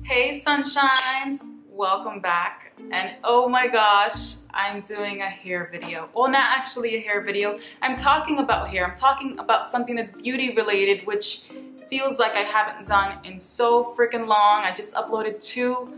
Hey sunshines, welcome back. And oh my gosh, I'm doing a hair video. Well, not actually a hair video. I'm talking about hair. I'm talking about something that's beauty related, which feels like I haven't done in so freaking long. I just uploaded 2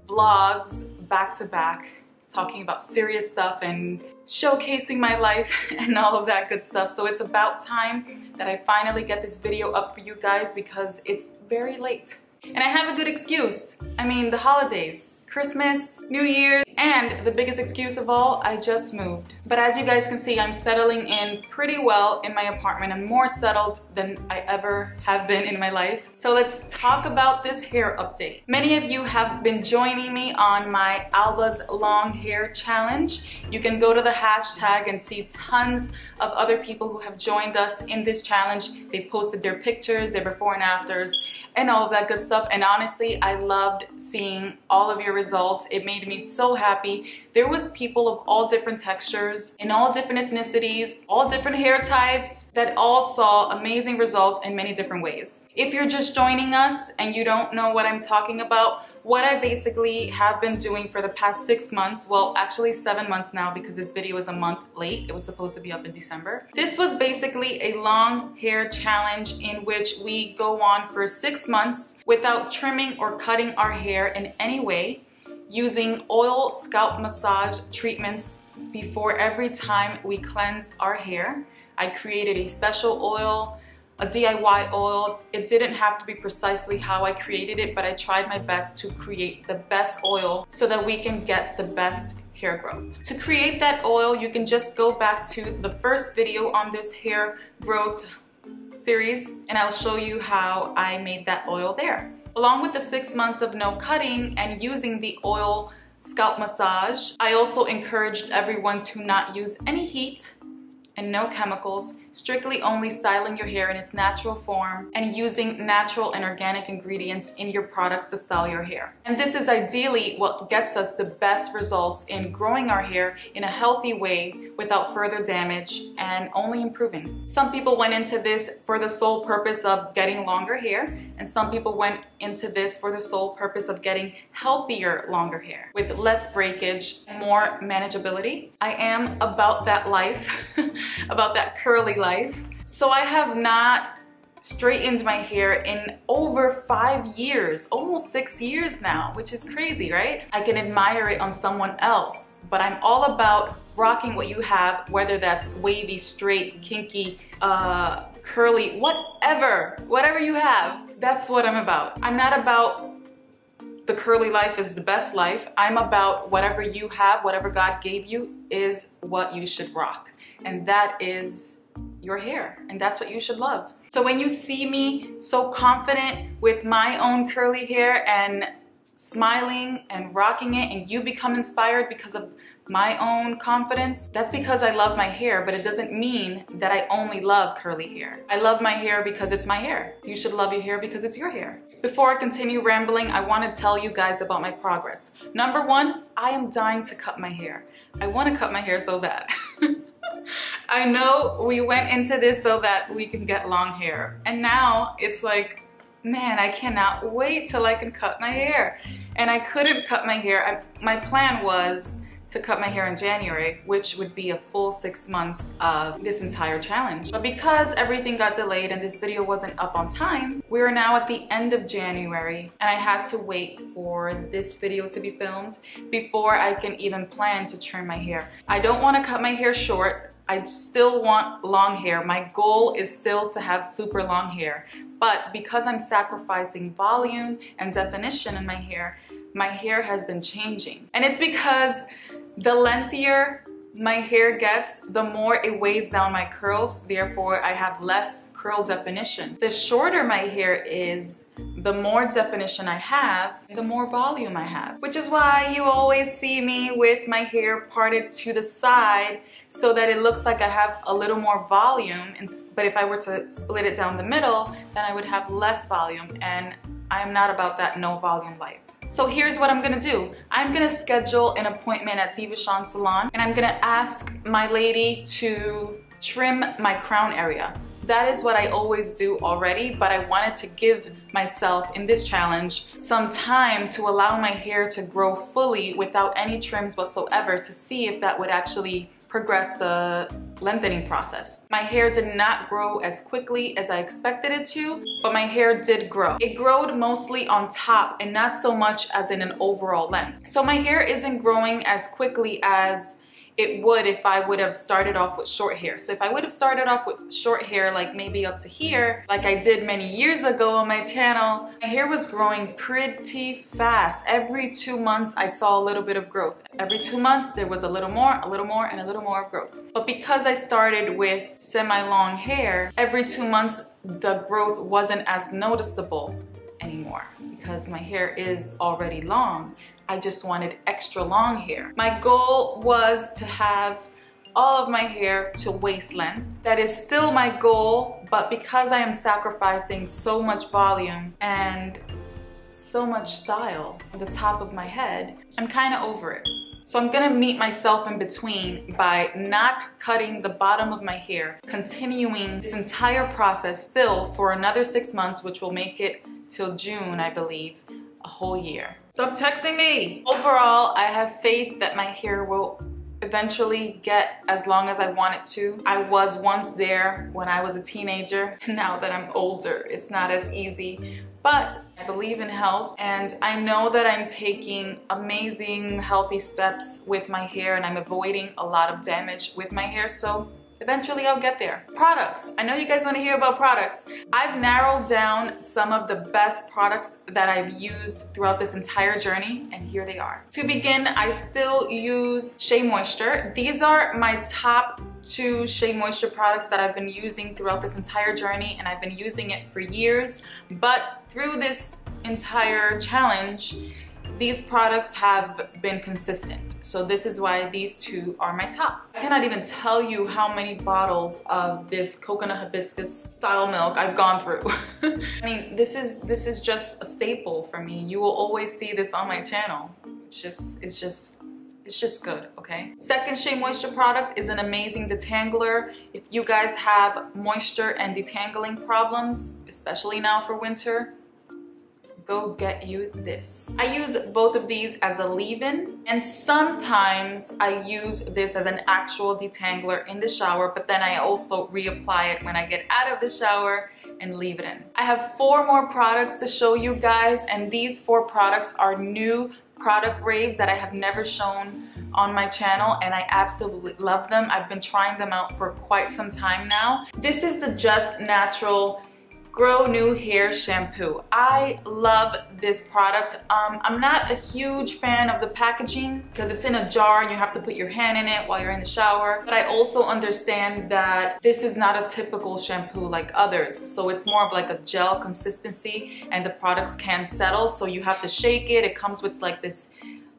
vlogs back to back talking about serious stuff and showcasing my life and all of that good stuff. So it's about time that I finally get this video up for you guys because it's very late. And I have a good excuse. I mean, the holidays, Christmas, New Year's, and the biggest excuse of all, I just moved. But as you guys can see, I'm settling in pretty well in my apartment. I'm more settled than I ever have been in my life. So let's talk about this hair update. Many of you have been joining me on my Alba's long hair challenge. You can go to the hashtag and see tons of other people who have joined us in this challenge. They posted their pictures, their before and afters, and all of that good stuff. And honestly, I loved seeing all of your results. It made me so happy. There was people of all different textures, in all different ethnicities, all different hair types that all saw amazing results in many different ways. If you're just joining us and you don't know what I'm talking about, what I basically have been doing for the past 6 months, well, actually 7 months now because this video is a month late. It was supposed to be up in December. This was basically a long hair challenge in which we go on for 6 months without trimming or cutting our hair in any way, using oil scalp massage treatments before every time we cleanse our hair. I created a special oil, a DIY oil. It didn't have to be precisely how I created it, but I tried my best to create the best oil so that we can get the best hair growth. To create that oil, you can just go back to the first video on this hair growth series and I'll show you how I made that oil there. Along with the 6 months of no cutting and using the oil scalp massage, I also encouraged everyone to not use any heat and no chemicals, strictly only styling your hair in its natural form and using natural and organic ingredients in your products to style your hair. And this is ideally what gets us the best results in growing our hair in a healthy way without further damage and only improving. Some people went into this for the sole purpose of getting longer hair, and some people went into this for the sole purpose of getting healthier longer hair with less breakage and more manageability. I am about that life, about that curly life. So I have not straightened my hair in over 5 years, almost 6 years now, which is crazy, right? I can admire it on someone else, but I'm all about rocking what you have, whether that's wavy, straight, kinky, curly, whatever you have, that's what I'm about. I'm not about the curly life is the best life. I'm about whatever you have, whatever God gave you is what you should rock. And that is your hair, and that's what you should love. So when you see me so confident with my own curly hair and smiling and rocking it, and you become inspired because of my own confidence, that's because I love my hair, but it doesn't mean that I only love curly hair. I love my hair because it's my hair. You should love your hair because it's your hair. Before I continue rambling, I want to tell you guys about my progress. Number 1, I am dying to cut my hair. I want to cut my hair so bad. I know we went into this so that we can get long hair, and now it's like, man, I cannot wait till I can cut my hair. And I couldn't cut my hair. My plan was to cut my hair in January, which would be a full 6 months of this entire challenge. But because everything got delayed and this video wasn't up on time, we are now at the end of January, and I had to wait for this video to be filmed before I can even plan to trim my hair. I don't want to cut my hair short. I still want long hair. My goal is still to have super long hair. But because I'm sacrificing volume and definition in my hair has been changing. And it's because the lengthier my hair gets, the more it weighs down my curls, therefore I have less curl definition. The shorter my hair is, the more definition I have, the more volume I have. Which is why you always see me with my hair parted to the side so that it looks like I have a little more volume. But if I were to split it down the middle, then I would have less volume, and I'm not about that no volume life. So here's what I'm gonna do. I'm gonna schedule an appointment at Diva Salon, and I'm gonna ask my lady to trim my crown area. That is what I always do already, but I wanted to give myself in this challenge some time to allow my hair to grow fully without any trims whatsoever to see if that would actually progress the lengthening process. My hair did not grow as quickly as I expected it to, but my hair did grow. It growed mostly on top and not so much as in an overall length. So my hair isn't growing as quickly as it would if I would have started off with short hair. So if I would have started off with short hair, like maybe up to here, like I did many years ago on my channel, my hair was growing pretty fast. Every 2 months, I saw a little bit of growth. Every 2 months, there was a little more, and a little more of growth. But because I started with semi-long hair, every 2 months, the growth wasn't as noticeable anymore because my hair is already long. I just wanted extra long hair. My goal was to have all of my hair to waist length. That is still my goal, but because I am sacrificing so much volume and so much style on the top of my head, I'm kind of over it. So I'm gonna meet myself in between by not cutting the bottom of my hair, continuing this entire process still for another 6 months, which will make it till June, I believe, a whole year. Stop texting me! Overall, I have faith that my hair will eventually get as long as I want it to. I was once there when I was a teenager. Now that I'm older, it's not as easy. But I believe in health, and I know that I'm taking amazing healthy steps with my hair, and I'm avoiding a lot of damage with my hair, so eventually I'll get there. Products. I know you guys want to hear about products. I've narrowed down some of the best products that I've used throughout this entire journey, and here they are. To begin, I still use Shea Moisture. These are my top 2 Shea Moisture products that I've been using throughout this entire journey, and I've been using it for years. But through this entire challenge, these products have been consistent. So this is why these 2 are my top. I cannot even tell you how many bottles of this coconut hibiscus style milk I've gone through. I mean, this is just a staple for me. You will always see this on my channel. It's just good, okay? Second Shea Moisture product is an amazing detangler. If you guys have moisture and detangling problems, especially now for winter, go get you this. I use both of these as a leave-in, and sometimes I use this as an actual detangler in the shower, but then I also reapply it when I get out of the shower and leave it in. I have 4 more products to show you guys, and these 4 products are new product raves that I have never shown on my channel, and I absolutely love them. I've been trying them out for quite some time now. This is the Just Natural Grow New Hair Shampoo. I love this product. I'm not a huge fan of the packaging because it's in a jar and you have to put your hand in it while you're in the shower. But I also understand that this is not a typical shampoo like others. So it's more of like a gel consistency, and the products can settle. So you have to shake it. It comes with like this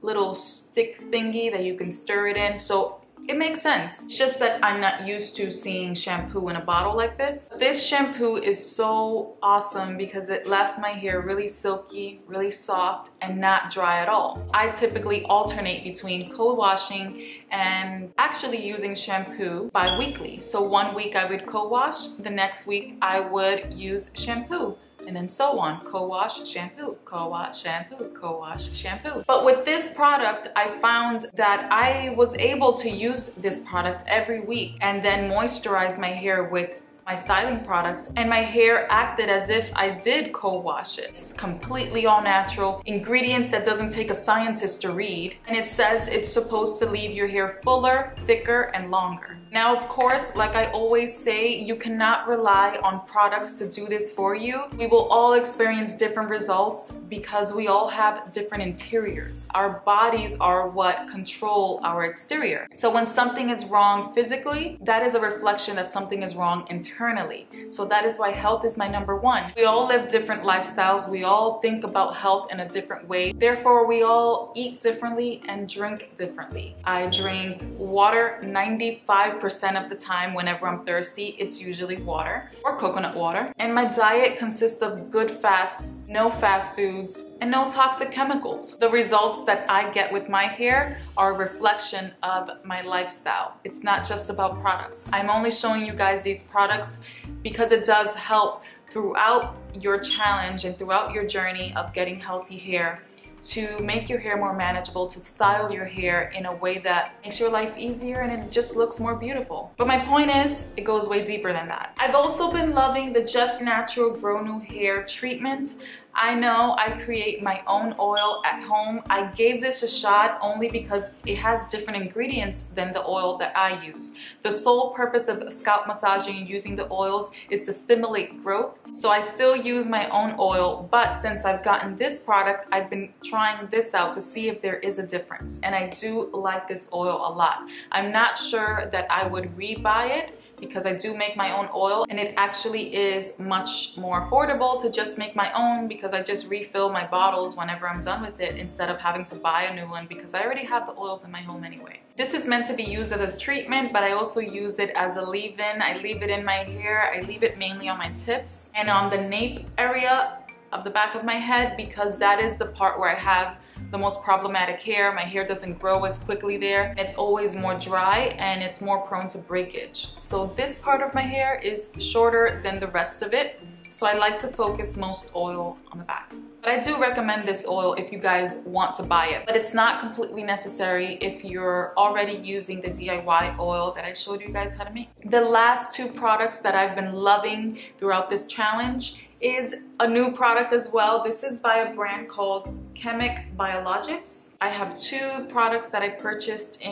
little stick thingy that you can stir it in. So it makes sense. It's just that I'm not used to seeing shampoo in a bottle like this. This shampoo is so awesome because it left my hair really silky, really soft, and not dry at all. I typically alternate between cold washing and actually using shampoo bi-weekly. So one week I would co-wash, the next week I would use shampoo. And then so on, co-wash, shampoo, co-wash, shampoo, co-wash, shampoo. But with this product, I found that I was able to use this product every week and then moisturize my hair with my styling products, and my hair acted as if I did co-wash it. It's completely all natural, ingredients that doesn't take a scientist to read, and it says it's supposed to leave your hair fuller, thicker, and longer. Now, of course, like I always say, you cannot rely on products to do this for you. We will all experience different results because we all have different interiors. Our bodies are what control our exterior. So when something is wrong physically, that is a reflection that something is wrong internally. So that is why health is my #1. We all live different lifestyles. We all think about health in a different way. Therefore, we all eat differently and drink differently. I drink water 95% of the time. Whenever I'm thirsty, it's usually water or coconut water. And my diet consists of good fats, no fast foods, and no toxic chemicals. The results that I get with my hair are a reflection of my lifestyle. It's not just about products. I'm only showing you guys these products because it does help throughout your challenge and throughout your journey of getting healthy hair, to make your hair more manageable, to style your hair in a way that makes your life easier and it just looks more beautiful. But my point is, it goes way deeper than that. I've also been loving the Just Natural Grow New Hair treatment. I know I create my own oil at home. I gave this a shot only because it has different ingredients than the oil that I use. The sole purpose of scalp massaging and using the oils is to stimulate growth. So I still use my own oil, but since I've gotten this product, I've been trying this out to see if there is a difference. And I do like this oil a lot. I'm not sure that I would rebuy it, because I do make my own oil, and it actually is much more affordable to just make my own, because I just refill my bottles whenever I'm done with it instead of having to buy a new one, because I already have the oils in my home anyway. This is meant to be used as a treatment, but I also use it as a leave-in. I leave it in my hair. I leave it mainly on my tips and on the nape area of the back of my head, because that is the part where I have the most problematic hair. My hair doesn't grow as quickly there. It's always more dry and it's more prone to breakage. So this part of my hair is shorter than the rest of it. So I like to focus most oil on the back. But I do recommend this oil if you guys want to buy it. But it's not completely necessary if you're already using the DIY oil that I showed you guys how to make. The last two products that I've been loving throughout this challenge is a new product as well. This is by a brand called Chemic Biologics. I have two products that I purchased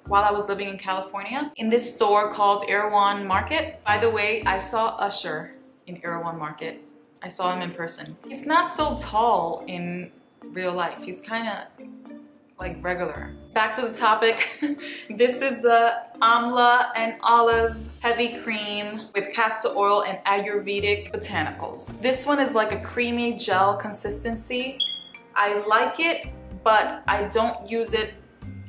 while I was living in California in this store called Erewhon Market. By the way, I saw Usher in Erewhon Market. I saw him in person. He's not so tall in real life. He's kind of like regular. Back to the topic. This is the Amla and Olive Heavy Cream with castor oil and Ayurvedic botanicals. This one is like a creamy gel consistency. I like it, but I don't use it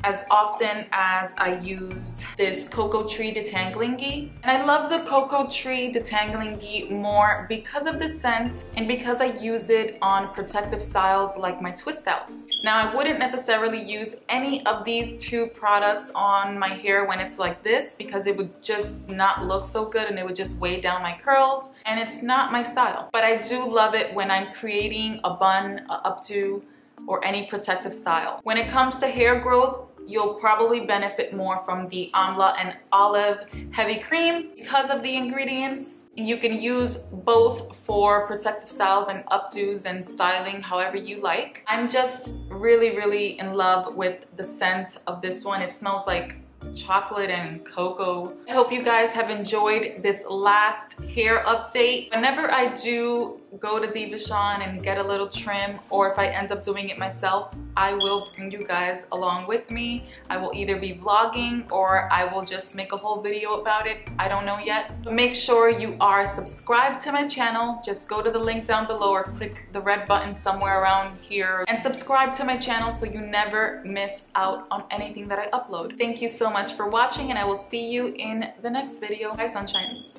as often as I used this Cocoa Tree Detangling Ghee. And I love the Cocoa Tree Detangling Ghee more because of the scent and because I use it on protective styles like my twist outs. Now, I wouldn't necessarily use any of these two products on my hair when it's like this, because it would just not look so good and it would just weigh down my curls, and it's not my style. But I do love it when I'm creating a bun, a updo, or any protective style. When it comes to hair growth, you'll probably benefit more from the Amla and Olive Heavy Cream because of the ingredients. You can use both for protective styles and updos and styling however you like. I'm just really in love with the scent of this one. It smells like chocolate and cocoa. I hope you guys have enjoyed this last hair update. Whenever I do go to Divishan and get a little trim, or if I end up doing it myself, I will bring you guys along with me. I will either be vlogging or I will just make a whole video about it. I don't know yet. But make sure you are subscribed to my channel. Just go to the link down below or click the red button somewhere around here and subscribe to my channel so you never miss out on anything that I upload. Thank you so much for watching, and I will see you in the next video. Bye, sunshines.